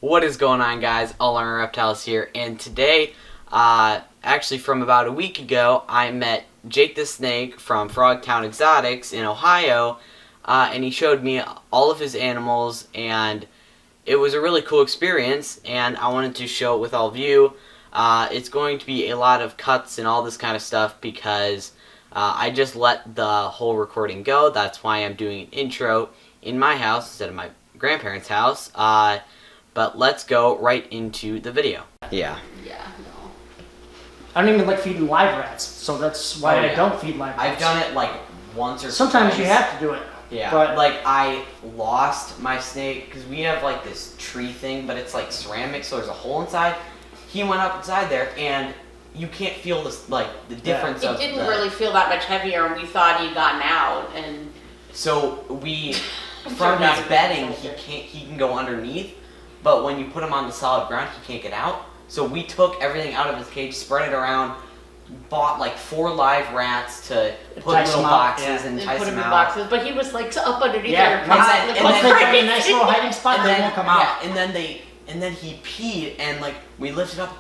What is going on, guys? All our Reptiles here, and today, actually from about a week ago, I met Jake the Snake from Frogtown Exotics in Ohio, and he showed me all of his animals, and it was a really cool experience, and I wanted to show it with all of you. It's going to be a lot of cuts and all this kind of stuff because I just let the whole recording go. That's why I'm doing an intro in my house instead of my grandparents' house. But let's go right into the video. Yeah. Yeah, no. I don't even like feeding live rats, so that's why I don't feed live rats. I've done it like once or Sometimes twice. you have to do it. Yeah, but like I lost my snake because we have like this tree thing, but it's like ceramic, so there's a hole inside. He went up inside there, and you can't feel this like the difference. It didn't really feel that much heavier, and we thought he'd gotten out, and so we from his bedding he can go underneath, but when you put him on the solid ground, he can't get out. So we took everything out of his cage, spread it around, bought like 4 live rats to put in little boxes and entice put him him in out. boxes. But he was like up underneath yeah, there. once they find a nice little hiding spot, they won't come out. Yeah, and then he peed, and like we lifted up.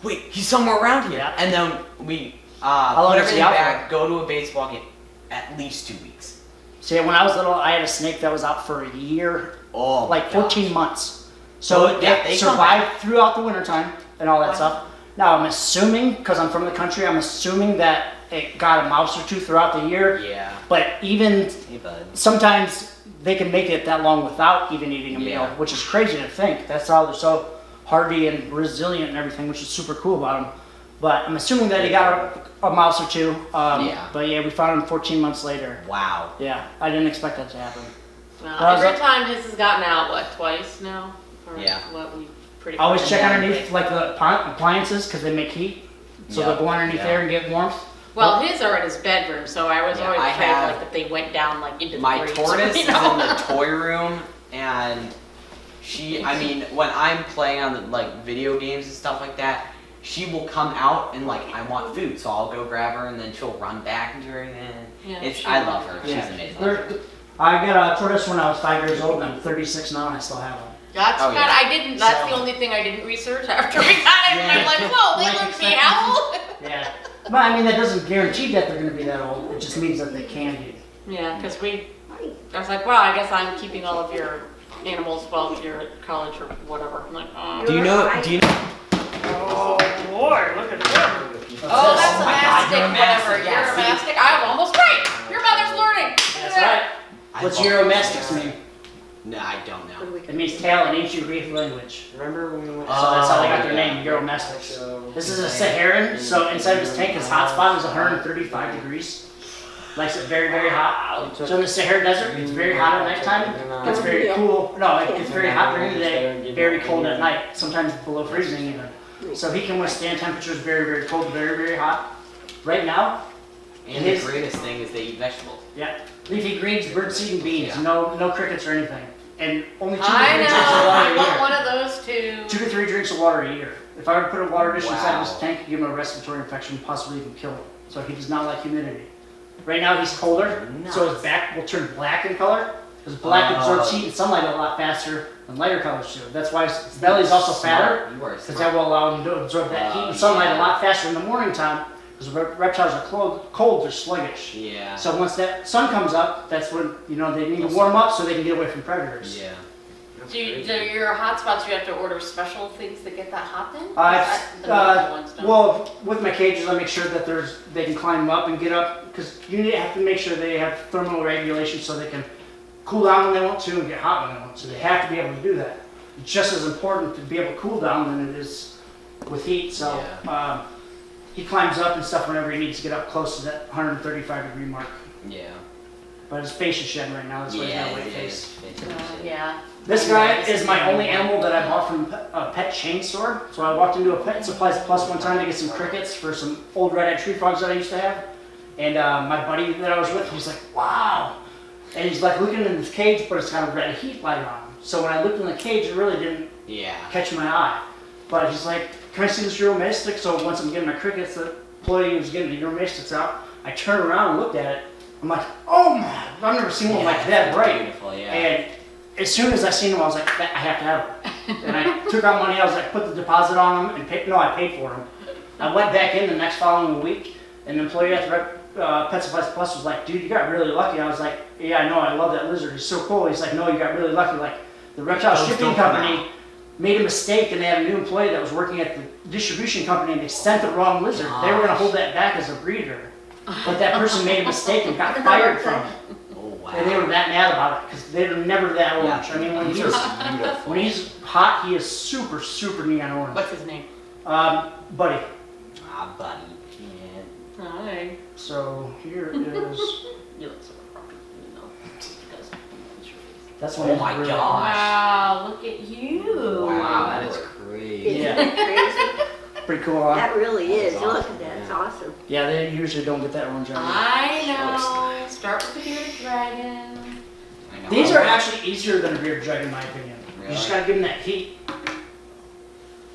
Wait, he's somewhere around here. Yeah. And then we How long put is he everything out back, for? go to a baseball game. At least 2 weeks. See, when I was little, I had a snake that was out for a year, Oh, like my 14 gosh. months. So yeah, it they come survived throughout the wintertime and all that stuff. Now, I'm assuming, because I'm from the country, I'm assuming that it got a mouse or two throughout the year. Yeah. But even Hey, bud. sometimes they can make it that long without even eating a meal, Yeah. which is crazy to think. That's how they're so hardy and resilient and everything, which is super cool about them. But I'm assuming that he got a mouse or two. Yeah. But yeah, we found him 14 months later. Wow. Yeah, I didn't expect that to happen. Well, every time his has gotten out, what, twice now? Or Yeah. What we pretty Always much check done. underneath like the appliances because they make heat. So Yeah, they'll go underneath yeah. there and get warmth. Well, his are in his bedroom, so I was Yeah, always I afraid have- like that they went down like into the My grates, tortoise you is know? in the toy room, and I mean, when I'm playing on the, like video games and stuff like that, she will come out and like, I want food, so I'll go grab her, and then she'll run back into her. And Yeah, I love her. Yeah. She's amazing. I got a tortoise when I was 5 years old, and I'm 36 now, and I still have one. That's Oh, good. yeah. I didn't. That's So- the only thing I didn't research after we got it. And I'm like, whoa, they Like look expectancy. meow. Yeah. But I mean, that doesn't guarantee that they're going to be that old. It just means that they can be. Yeah, because I was like, well, I guess I'm keeping all of your animals while you're at college or whatever. I'm like, oh. Do you know? Oh boy, look at that. Oh, that's a my God, mastic, you're a whatever. mastic, You're yeah, a see? mastic. I'm almost right. Your mother's learning. That's right. What's Euromastic's name? No, I don't know. It means tail in ancient Greek language. Remember when we went? So that's how they got Oh, their yeah. name, Euromastics. This is a Saharan, so inside of his tank, his hot spot is 135 degrees. Likes it very, very hot. So in the Sahara Desert, it's very hot at nighttime. It's very cool. No, it gets very hot during the day, very cold at night, sometimes below freezing even. So he can withstand temperatures very, very cold, very, very hot. Right now, And the greatest thing is they eat vegetables. yeah, leafy greens, birdseed, and beans. Yeah. No crickets or anything. And only 2 to 3 I drinks know. of water I a want year. one of those too. 2 to 3 drinks of water a year. If I were to put a water dish inside of Wow. his tank, it'd give him a respiratory infection, possibly even kill him. So he does not like humidity. Right now he's colder, so his back will turn black in color, because black absorbs heat and sunlight a lot faster than lighter colors do. That's why his belly is also fatter, You are because smart. that will allow him to absorb that heat and sunlight a lot faster in the morning time, because reptiles are cold, they're sluggish. Yeah. So once that sun comes up, that's when, they need to warm up so they can get away from predators. Yeah. Do your hot spots, you have to order special things that get that hot then? It's, The normal ones don't. Well, with my cages, I make sure that they can climb up and get up, because you have to make sure they have thermal regulation so they can cool down when they want to and get hot when they want to. They have to be able to do that. It's just as important to be able to cool down than it is with heat. So he climbs up and stuff whenever he needs to get up close to that 135 degree mark. Yeah. But his face is shed right now. That's why he's got a white it face. is. Yeah. This guy is my only animal that I bought from a pet chain store. So I walked into a Pet Supplies Plus one time to get some crickets for some old red-eyed tree frogs that I used to have. And my buddy that I was with, he was like, wow. And he's like looking in his cage, but it's got a red heat light on him. So when I looked in the cage, it really didn't Yeah. catch my eye. But he's like, can I see this Euromastic? So once I'm getting my crickets, the employee was getting the Euromastics out. I turned around and looked at it. I'm like, oh my, I've never seen one like that bright. Beautiful, yeah. And as soon as I seen him, I was like, I have to have him. And I took out money, I was like, put the deposit on them, and I paid for them. I went back in the next following week, and the employee at the Pet Supplies Plus was like, dude, you got really lucky. I was like, yeah, I know, I love that lizard, he's so cool. He's like, no, you got really lucky. Like, the reptile shipping company made a mistake, and they had a new employee that was working at the distribution company, and they sent the wrong lizard. They were gonna hold that back as a breeder. But that person made a mistake and got fired from it. Oh wow. And they were that mad about it, because they're never that orange. I mean, when he's hot, he is super, super neon orange. What's his name? Buddy. Ah, buddy. Yeah. Hi. So here is, You look so grumpy, you know. Because that's one Oh of my really- gosh. wow, look at you. Wow, that is crazy. Isn't Yeah. that crazy? Pretty cool, huh? That really is. That's Look awesome, at that. It's yeah. awesome. Yeah, they usually don't get that orange on. I know. Start with the bearded dragon. I know. These are actually easier than a bearded dragon, in my opinion. You just Really? gotta give them that heat.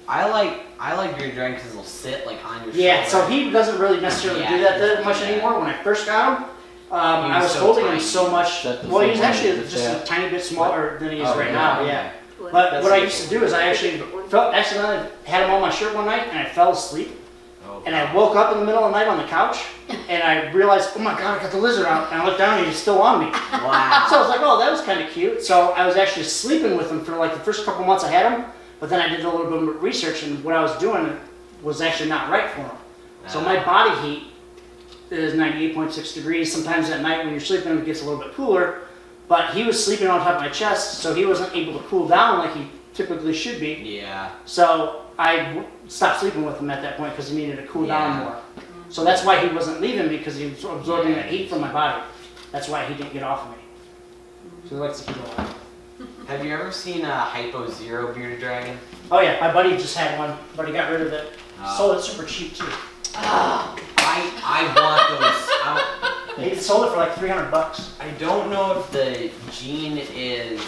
I like bearded dragon because they'll sit like on your Yeah, so shoulder. he doesn't really necessarily do that much anymore. When I first got him, I was so holding him tiny. so much. That the Well, he's same one actually that's just a that? tiny bit smaller than he is Oh, right yeah, now, okay. yeah. But That's what I the used to do is I actually accidentally had him on my shirt one night and I fell asleep. Oh, And I woke up in the middle of the night on the couch and I realized, oh my god, I got the lizard out. And I looked down and he's still on me. Wow. So I was like, oh, that was kind of cute. So I was actually sleeping with him for like the first couple months I had him. But then I did a little bit of research and what I was doing was actually not right for him. So my body heat is 98.6 degrees. Sometimes at night when you're sleeping it gets a little bit cooler. But he was sleeping on top of my chest, so he wasn't able to cool down like he typically should be. Yeah. So I stopped sleeping with him at that point because he needed to cool down Yeah. more. So that's why he wasn't leaving me, because he was absorbing that heat from my body. That's why he didn't get off of me. So he likes to keep alive. Have you ever seen a Hypo Zero bearded dragon? Oh yeah, my buddy just had one, but he got rid of it. Sold it super cheap too. I want those. He sold it for like $300. I don't know if the gene is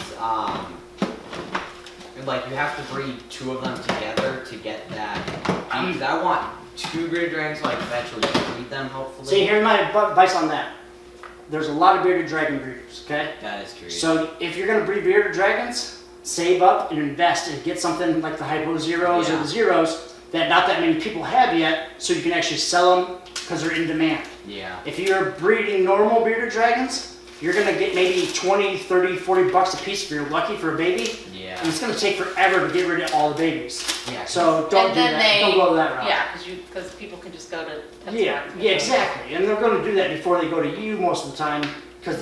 like you have to breed two of them together to get that. Because I want two bearded dragons so I can eventually breed them, hopefully. See, here's my advice on that. There's a lot of bearded dragon breeders, okay? That is true. So if you're gonna breed bearded dragons, save up and invest and get something like the Hypo Zeros or Yeah. the Zeros that not that many people have yet, so you can actually sell them because they're in demand. Yeah. If you're breeding normal bearded dragons, you're gonna get maybe 20, 30, 40 bucks a piece if you're lucky for a baby. Yeah. And it's gonna take forever to get rid of all the babies. Yeah. So don't And do then that. Don't go that route. Yeah, because people can just go to PetSmart. Yeah, yeah, exactly. And they're going to do that before they go to you most of the time, because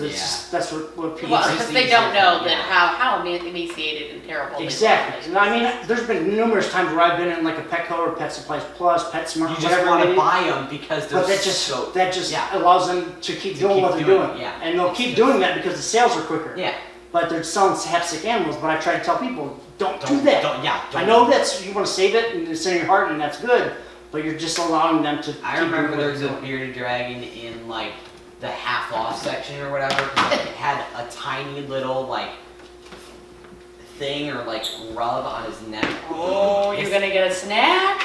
that's what people. Well, It's because just they don't easier, know that yeah. how emaciated and terrible. Exactly. And I mean, there's been numerous times where I've been in like a Petco or Pet Supplies Plus, PetSmart, You just whatever. want it to is. buy them because they're But that just so. Yeah. allows them to keep To doing keep what they're doing it, doing. yeah. And they'll It's keep just- doing that because the sales are quicker. Yeah. But they're selling half sick animals. But I try to tell people, don't do that. I Don't. know that's you want to save it and it's in your heart and that's good, but you're just allowing them to. I keep remember doing there what was they're a doing. bearded dragon in like the half off section or whatever. 'Cause it had a tiny little like thing or like rub on his neck. Oh, you're gonna get a snack?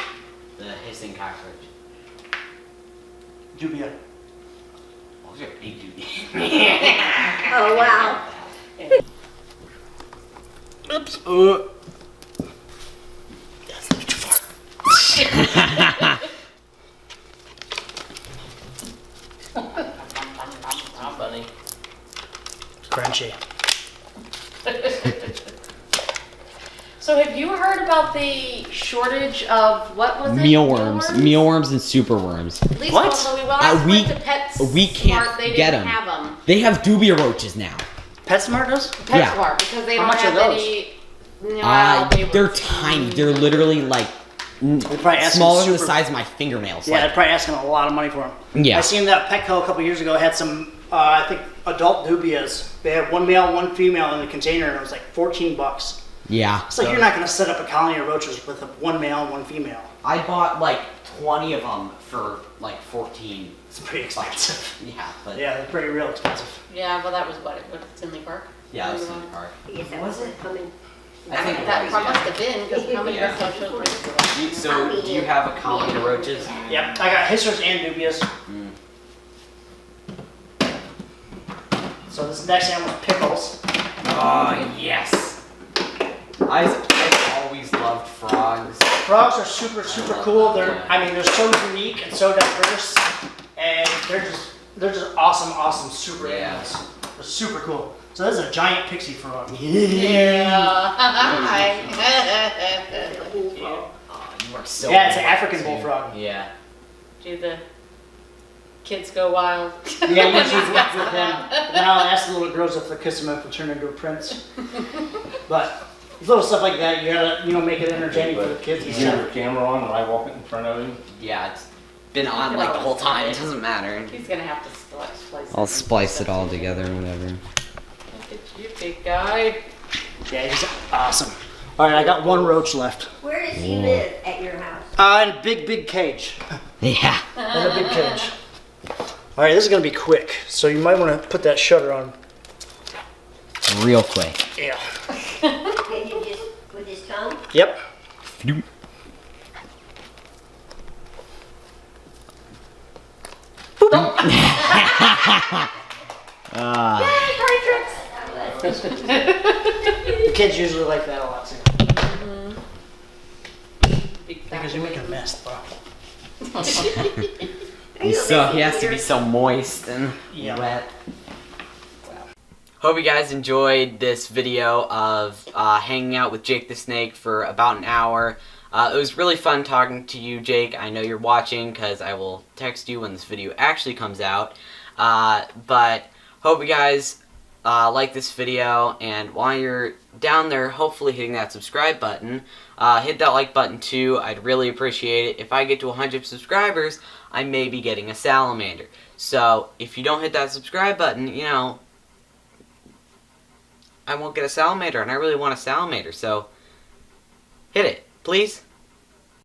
The hissing cockroach. Dubia. Oh, you're a big dude. Oh, wow. Oops. That's a little too far. Funny. Crunchy. So have you heard about the shortage of, what was it? mealworms and superworms. At least What? when we last We- went to PetSmart, we can't they get didn't 'em. have them. They have dubia roaches now. PetSmart does? Yeah. PetSmart, because they How don't much are have those? any. No, They're tiny. They're literally like probably asking smaller than the super- size of my fingernails. Yeah, they're probably asking a lot of money for them. Yeah. I seen that Petco a couple years ago had some, I think, adult dubias. They had one male, one female in the container, and it was like $14. Yeah. It's like you're not going to set up a colony of roaches with one male and one female. I bought like 20 of them for like 14. It's pretty expensive. Yeah, but Yeah, they're pretty real expensive. Yeah, well, that was what, Tinley Park? yeah, it was in the park. I guess that Was was it? coming. I think it That was, must yeah. have been, because how many Yeah. reptile shows were there? So, do you have a colony of roaches? Yep, I got hissers and dubias. So this next animal is Pickles. Oh, yes. I frogs are super cool. They're so unique and so diverse, and they're just awesome super animals. They're super cool. So this is a giant pixie frog. You are so Yeah, it's an African bullfrog. Yeah. Do the kids go wild? Yeah, usually with them. Then I'll ask the little girls if they'll kiss him if they'll turn into a prince. But little stuff like that, you gotta make it entertaining for the kids. You have your camera on when I walk in front of you? Yeah, it's been on like the whole time. It doesn't matter. He's gonna have to splice it. I'll splice it all together or whatever. Look at you, big guy. Yeah, he's awesome. All right, I got one roach left. Where does he live at your house? In a big cage. Yeah. In a big cage. All right, this is gonna be quick, so you might want to put that shutter on. Real quick. Yeah. Can you just with his tongue? Yep. The kids usually like that a lot too. Because you make a mess, bro. He has to be so moist and wet. Hope you guys enjoyed this video of hanging out with Jake the Snake for about an hour. It was really fun talking to you, Jake. I know you're watching because I will text you when this video actually comes out. But hope you guys like this video, and while you're down there hopefully hitting that subscribe button, hit that like button too. I'd really appreciate it. If I get to 100 subscribers, I may be getting a salamander. So if you don't hit that subscribe button, you know, I won't get a salamander, and I really want a salamander, so hit it, please.